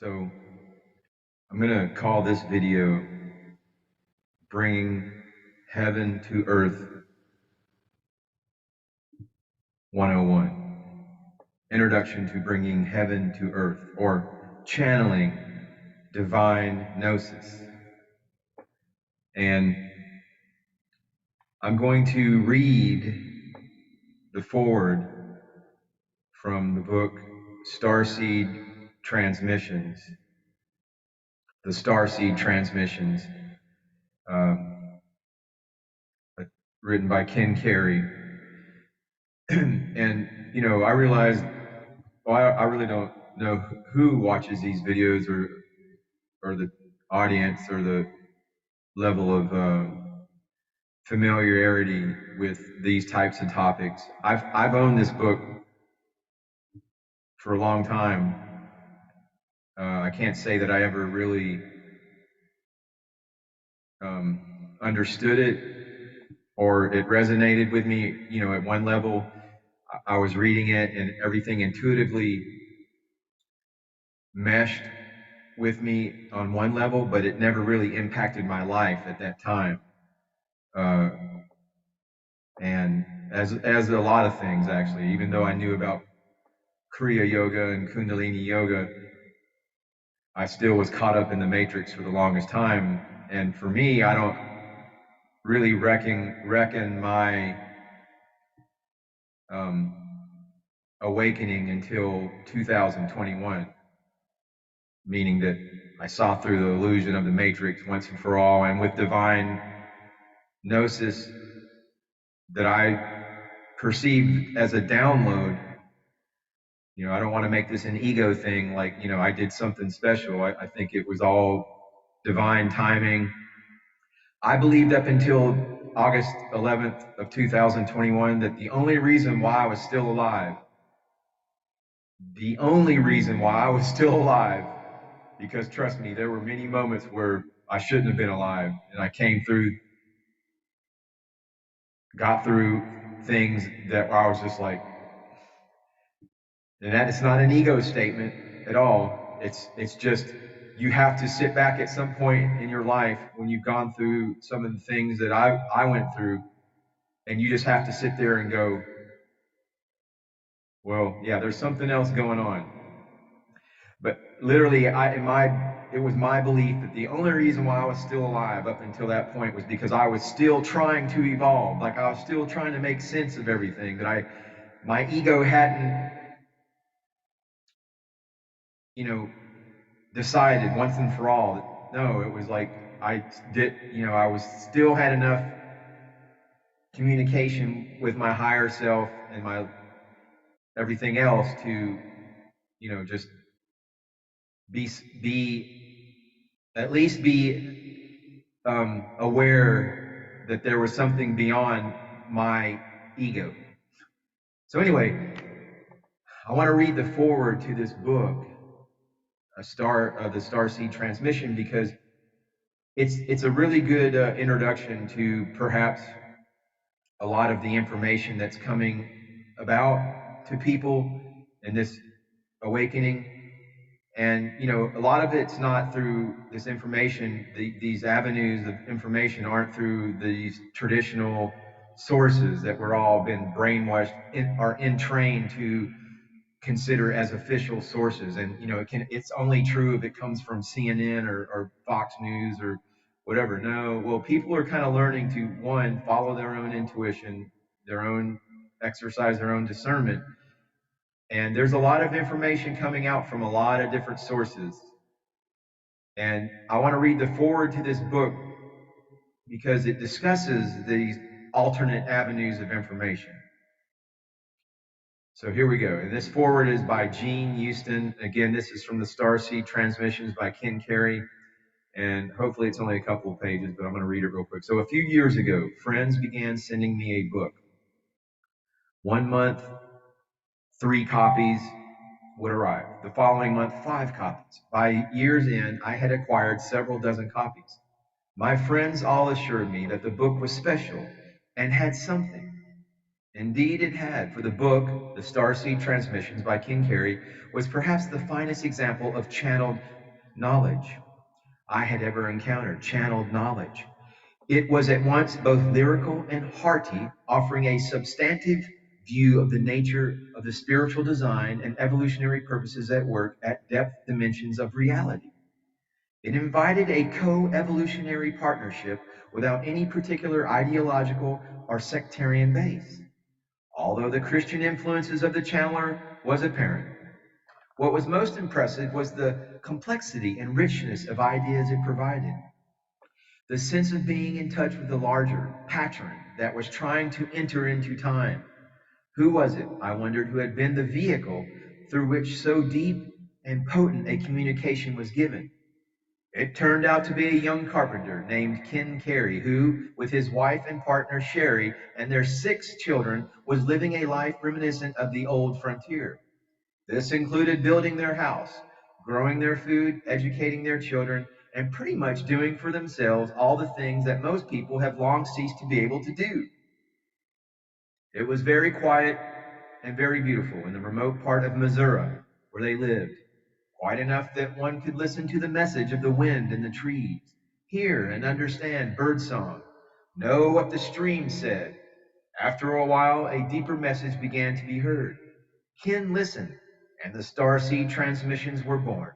So I'm going to call this video Bringing Heaven to Earth 101. Introduction to Bringing Heaven to Earth, or Channeling Divine Gnosis. And I'm going to read the foreword from the book Starseed Transmissions. The Starseed Transmissions, written by Ken Carey. And, I realized, I really don't know who watches these videos or the audience or the level of familiarity with these types of topics. I've owned this book for a long time. I can't say that I ever really understood it or it resonated with me. At one level, I was reading it and everything intuitively meshed with me on one level, but it never really impacted my life at that time. And as a lot of things, actually, even though I knew about Kriya Yoga and Kundalini Yoga, I still was caught up in the matrix for the longest time. And for me, I don't really reckon my awakening until 2021, meaning that I saw through the illusion of the matrix once and for all, and with divine gnosis that I perceived as a download. I don't want to make this an ego thing, like, I did something special. I think it was all divine timing. I believed up until August 11th of 2021 that the only reason why I was still alive, because trust me, there were many moments where I shouldn't have been alive, and I got through things that I was just like, and that is not an ego statement at all. It's just, you have to sit back at some point in your life when you've gone through some of the things that I went through, and you just have to sit there and go, well, yeah, there's something else going on. But literally, it was my belief that the only reason why I was still alive up until that point was because I was still trying to evolve. Like, I was still trying to make sense of everything, that my ego hadn't, decided once and for all that, no, it was like I still had enough communication with my higher self and my everything else to, just at least be aware that there was something beyond my ego. So anyway, I want to read the foreword to this book, the Starseed Transmission, because it's a really good introduction to perhaps a lot of the information that's coming about to people in this awakening. And, a lot of it's not through this information. These avenues of information aren't through these traditional sources that we're all been brainwashed, are entrained to consider as official sources. And, it's only true if it comes from CNN or Fox News or whatever. No, well, people are kind of learning to, one, follow their own intuition, exercise their own discernment. And there's a lot of information coming out from a lot of different sources. And I want to read the foreword to this book because it discusses these alternate avenues of information. So here we go. And this foreword is by Gene Houston. Again, this is from the Starseed Transmissions by Ken Carey. And hopefully it's only a couple of pages, but I'm going to read it real quick. So a few years ago, friends began sending me a book. 1 month, 3 copies would arrive. The following month, 5 copies. By year's end, I had acquired several dozen copies. My friends all assured me that the book was special and had something. Indeed, it had, for the book, The Starseed Transmissions by Ken Carey, was perhaps the finest example of channeled knowledge I had ever encountered. Channeled knowledge. It was at once both lyrical and hearty, offering a substantive view of the nature of the spiritual design and evolutionary purposes at work at depth dimensions of reality. It invited a co-evolutionary partnership without any particular ideological or sectarian base. Although the Christian influences of the channeler was apparent, what was most impressive was the complexity and richness of ideas it provided. The sense of being in touch with the larger pattern that was trying to enter into time. Who was it, I wondered, who had been the vehicle through which so deep and potent a communication was given? It turned out to be a young carpenter named Ken Carey, who, with his wife and partner Sherry and their 6 children, was living a life reminiscent of the old frontier. This included building their house, growing their food, educating their children, and pretty much doing for themselves all the things that most people have long ceased to be able to do. It was very quiet and very beautiful in the remote part of Missouri where they lived, quiet enough that one could listen to the message of the wind in the trees, hear and understand birdsong, know what the stream said. After a while, a deeper message began to be heard. Ken listened, and the Starseed transmissions were born.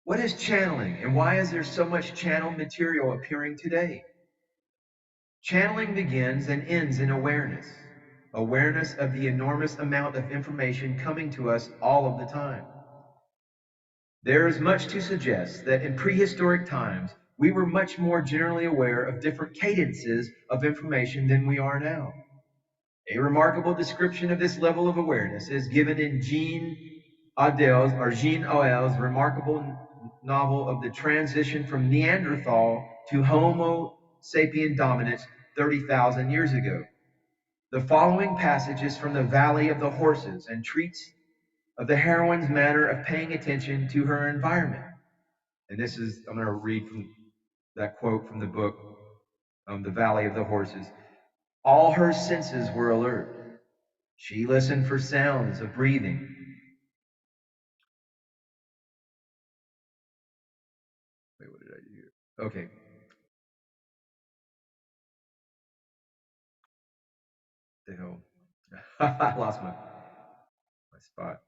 What is channeling, and why is there so much channeled material appearing today? Channeling begins and ends in awareness. Awareness of the enormous amount of information coming to us all of the time. There is much to suggest that in prehistoric times, we were much more generally aware of different cadences of information than we are now. A remarkable description of this level of awareness is given in Jean Auel's remarkable novel of the transition from Neanderthal to Homo sapien dominans 30,000 years ago. The following passage is from the Valley of the Horses and treats of the heroine's manner of paying attention to her environment. And this is, I'm going to read from that quote from the book, The Valley of the Horses. All her senses were alert. She listened for sounds of breathing. Wait, what did I do here? Okay. The hell. I lost my spot.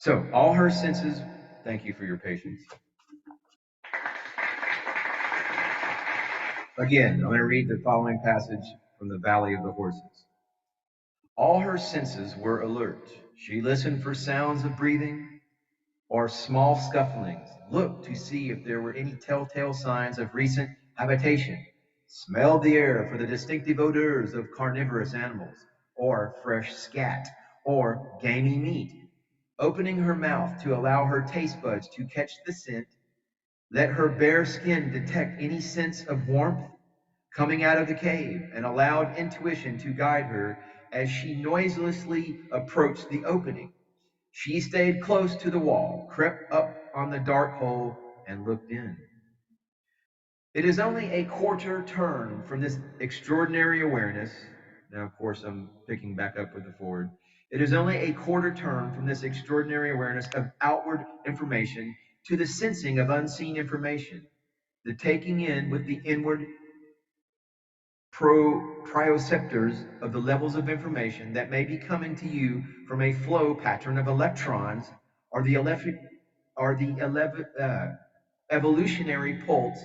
So, all her senses, thank you for your patience. Again, I'm going to read the following passage from the Valley of the Horses. All her senses were alert. She listened for sounds of breathing or small scufflings, looked to see if there were any telltale signs of recent habitation, smelled the air for the distinctive odors of carnivorous animals, or fresh scat, or gamey meat, opening her mouth to allow her taste buds to catch the scent, let her bare skin detect any sense of warmth coming out of the cave, and allowed intuition to guide her as she noiselessly approached the opening. She stayed close to the wall, crept up on the dark hole, and looked in. It is only a quarter turn from this extraordinary awareness. Now, of course, I'm picking back up with the forward. It is only a quarter turn from this extraordinary awareness of outward information to the sensing of unseen information, the taking in with the inward proprioceptors of the levels of information that may be coming to you from a flow pattern of electrons or the evolutionary pulse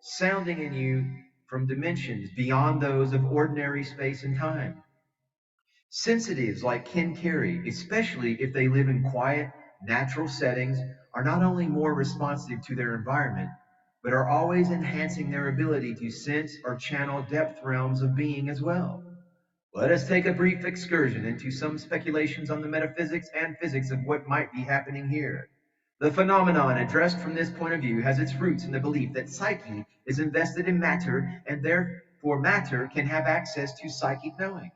sounding in you from dimensions beyond those of ordinary space and time. Sensitives like Ken Carey, especially if they live in quiet, natural settings, are not only more responsive to their environment, but are always enhancing their ability to sense or channel depth realms of being as well. Let us take a brief excursion into some speculations on the metaphysics and physics of what might be happening here. The phenomenon addressed from this point of view has its roots in the belief that psyche is invested in matter and therefore matter can have access to psychic knowing.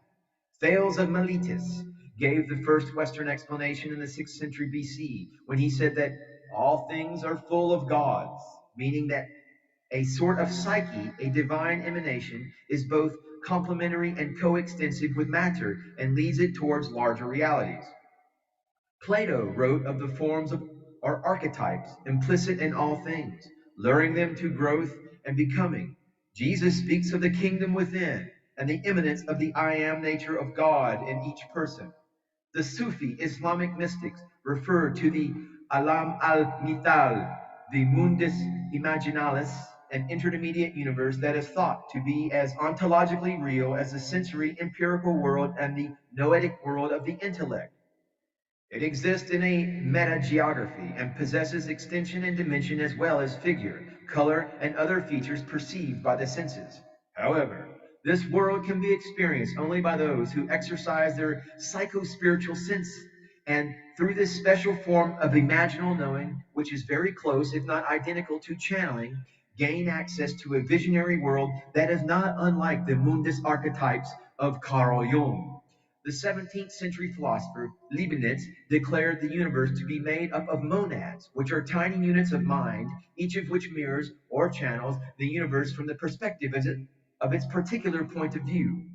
Thales of Miletus gave the first Western explanation in the 6th century BC when he said that all things are full of gods, meaning that a sort of psyche, a divine emanation, is both complementary and coextensive with matter and leads it towards larger realities. Plato wrote of the forms of or archetypes implicit in all things, luring them to growth and becoming. Jesus speaks of the kingdom within and the immanence of the I am nature of God in each person. The Sufi Islamic mystics refer to the Alam al-Mithal, the Mundus Imaginalis, an intermediate universe that is thought to be as ontologically real as the sensory empirical world and the noetic world of the intellect. It exists in a meta-geography and possesses extension and dimension as well as figure, color, and other features perceived by the senses. However, this world can be experienced only by those who exercise their psycho-spiritual sense and through this special form of imaginal knowing, which is very close, if not identical to channeling, gain access to a visionary world that is not unlike the mundus archetypes of Carl Jung. The 17th century philosopher Leibniz declared the universe to be made up of monads, which are tiny units of mind, each of which mirrors or channels the universe from the perspective of its particular point of view.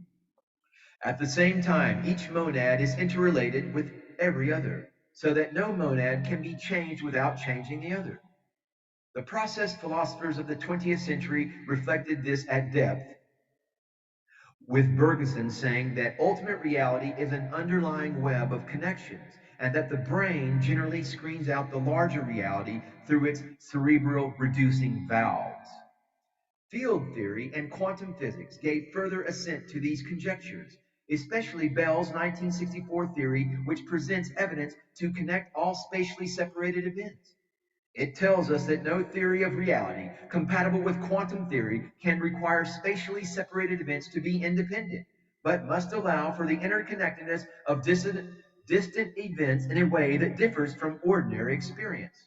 At the same time, each monad is interrelated with every other, so that no monad can be changed without changing the other. The process philosophers of the 20th century reflected this at depth with Bergson saying that ultimate reality is an underlying web of connections and that the brain generally screens out the larger reality through its cerebral reducing valves. Field theory and quantum physics gave further assent to these conjectures, especially Bell's 1964 theory, which presents evidence to connect all spatially separated events. It tells us that no theory of reality compatible with quantum theory can require spatially separated events to be independent, but must allow for the interconnectedness of distant events in a way that differs from ordinary experience.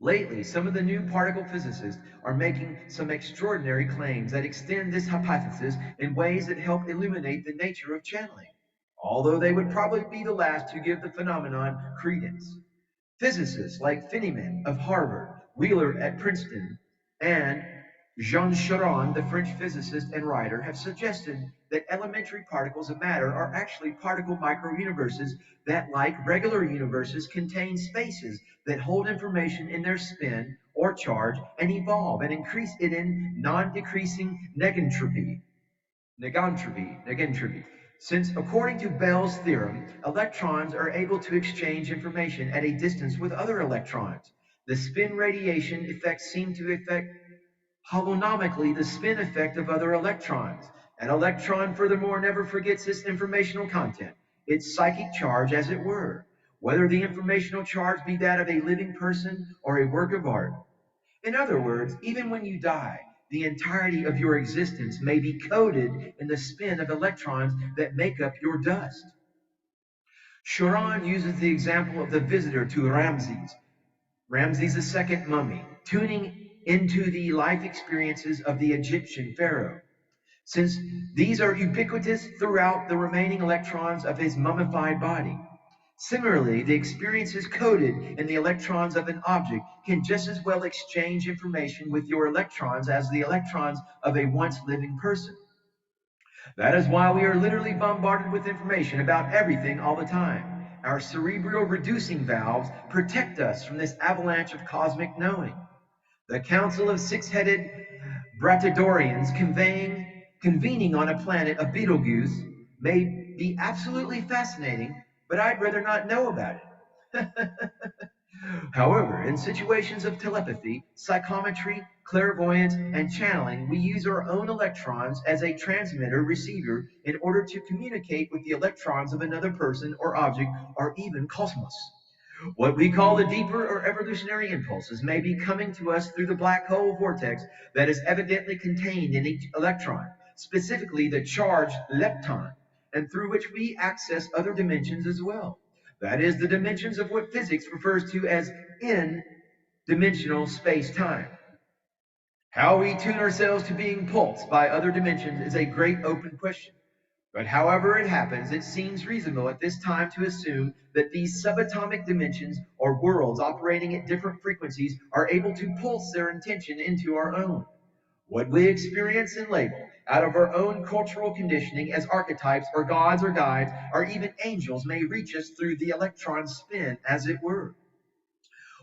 Lately, some of the new particle physicists are making some extraordinary claims that extend this hypothesis in ways that help illuminate the nature of channeling, although they would probably be the last to give the phenomenon credence. Physicists like Feynman of Harvard, Wheeler at Princeton, and Jean Charron, the French physicist and writer, have suggested that elementary particles of matter are actually particle microuniverses that, like regular universes, contain spaces that hold information in their spin or charge and evolve and increase it in non-decreasing negentropy. Since, according to Bell's theorem, electrons are able to exchange information at a distance with other electrons, the spin radiation effects seem to affect holonomically the spin effect of other electrons. An electron, furthermore, never forgets its informational content, its psychic charge, as it were, whether the informational charge be that of a living person or a work of art. In other words, even when you die, the entirety of your existence may be coded in the spin of electrons that make up your dust. Choron uses the example of the visitor to Ramses II mummy, tuning into the life experiences of the Egyptian pharaoh. Since these are ubiquitous throughout the remaining electrons of his mummified body. Similarly, the experiences coded in the electrons of an object can just as well exchange information with your electrons as the electrons of a once living person. That is why we are literally bombarded with information about everything all the time. Our cerebral reducing valves protect us from this avalanche of cosmic knowing. The Council of Six-Headed Bratodorians convening on a planet of Betelgeuse may be absolutely fascinating, but I'd rather not know about it. However, in situations of telepathy, psychometry, clairvoyance, and channeling, we use our own electrons as a transmitter receiver in order to communicate with the electrons of another person or object or even cosmos. What we call the deeper or evolutionary impulses may be coming to us through the black hole vortex that is evidently contained in each electron, specifically the charged lepton, and through which we access other dimensions as well. That is, the dimensions of what physics refers to as in-dimensional space-time. How we tune ourselves to being pulsed by other dimensions is a great open question. But however it happens, it seems reasonable at this time to assume that these subatomic dimensions or worlds operating at different frequencies are able to pulse their intention into our own. What we experience and label out of our own cultural conditioning as archetypes or gods or guides or even angels may reach us through the electron spin, as it were.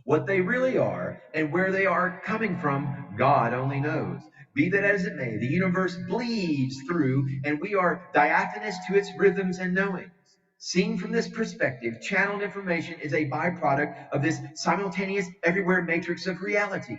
What they really are and where they are coming from, God only knows. Be that as it may, the universe bleeds through, and we are diaphanous to its rhythms and knowings. Seen from this perspective, channeled information is a byproduct of this simultaneous everywhere matrix of reality.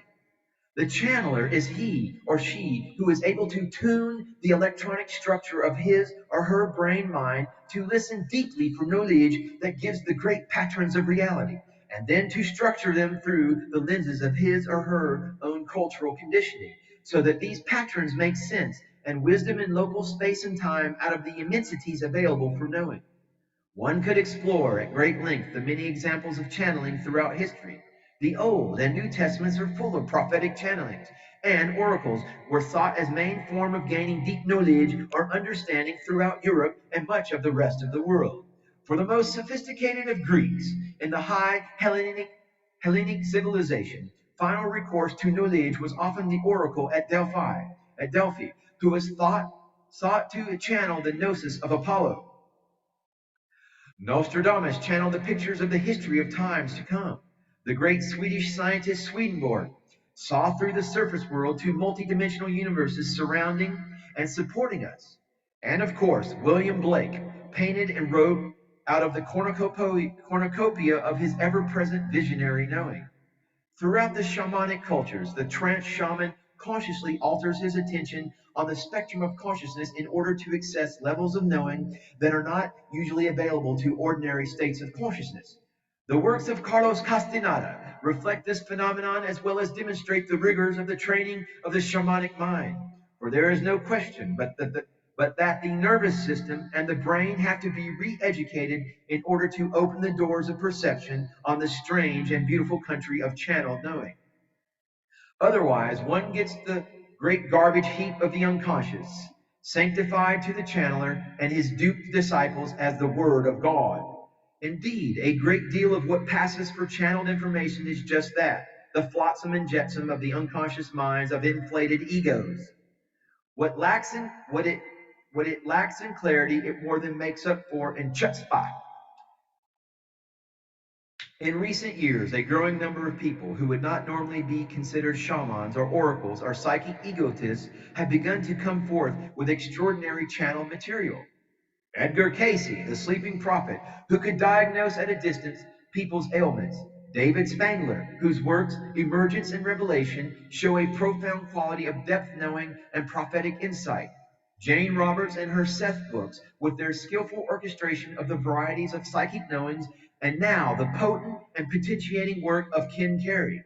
The channeler is he or she who is able to tune the electronic structure of his or her brain mind to listen deeply for knowledge that gives the great patterns of reality, and then to structure them through the lenses of his or her own cultural conditioning, so that these patterns make sense and wisdom in local space and time out of the immensities available for knowing. One could explore at great length the many examples of channeling throughout history. The Old and New Testaments are full of prophetic channelings, and oracles were thought as main form of gaining deep knowledge or understanding throughout Europe and much of the rest of the world. For the most sophisticated of Greeks in the high Hellenic civilization, final recourse to knowledge was often the oracle at Delphi, who was sought to channel the gnosis of Apollo. Nostradamus channeled the pictures of the history of times to come. The great Swedish scientist Swedenborg saw through the surface world to multidimensional universes surrounding and supporting us. And of course, William Blake painted and wrote out of the cornucopia of his ever present visionary knowing. Throughout the shamanic cultures, the trance shaman consciously alters his attention on the spectrum of consciousness in order to access levels of knowing that are not usually available to ordinary states of consciousness. The works of Carlos Castaneda reflect this phenomenon as well as demonstrate the rigors of the training of the shamanic mind. For there is no question but that the nervous system and the brain have to be re-educated in order to open the doors of perception on the strange and beautiful country of channeled knowing. Otherwise, one gets the great garbage heap of the unconscious, sanctified to the channeler and his duped disciples as the Word of God. Indeed, a great deal of what passes for channeled information is just that, the flotsam and jetsam of the unconscious minds of inflated egos. What it lacks in clarity, it more than makes up for in chutzpah. In recent years, a growing number of people who would not normally be considered shamans or oracles or psychic egotists have begun to come forth with extraordinary channel material. Edgar Casey, the sleeping prophet, who could diagnose at a distance people's ailments. David Spangler, whose works, Emergence and Revelation, show a profound quality of depth knowing and prophetic insight. Jane Roberts and her Seth books, with their skillful orchestration of the varieties of psychic knowings, and now the potent and potentiating work of Ken Carey.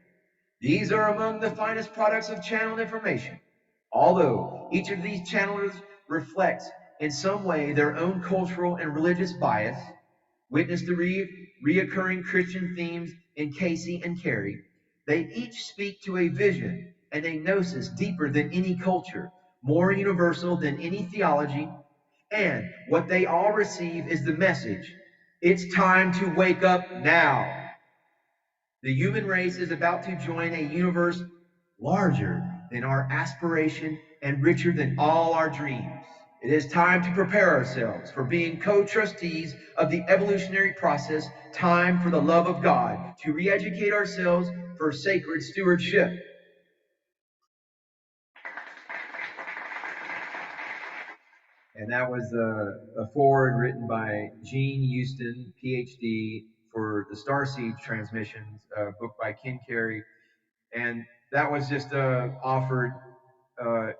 These are among the finest products of channeled information. Although each of these channelers reflects in some way their own cultural and religious bias, witness the reoccurring Christian themes in Casey and Carey, they each speak to a vision and a gnosis deeper than any culture, more universal than any theology, and what they all receive is the message: it's time to wake up now. The human race is about to join a universe larger than our aspiration and richer than all our dreams. It is time to prepare ourselves for being co-trustees of the evolutionary process, time for the love of God, to re-educate ourselves for sacred stewardship. And that was a foreword written by Gene Houston, PhD, for the Starseed Transmissions, book by Ken Carey. And that was just offered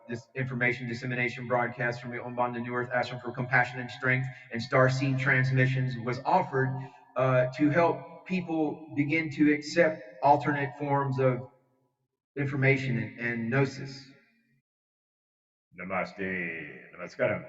this information dissemination broadcast from the Ombanda New Earth Ashram for Compassion and Strength and Starseed Transmissions was offered to help people begin to accept alternate forms of information and gnosis. Namaste. Namaskaram.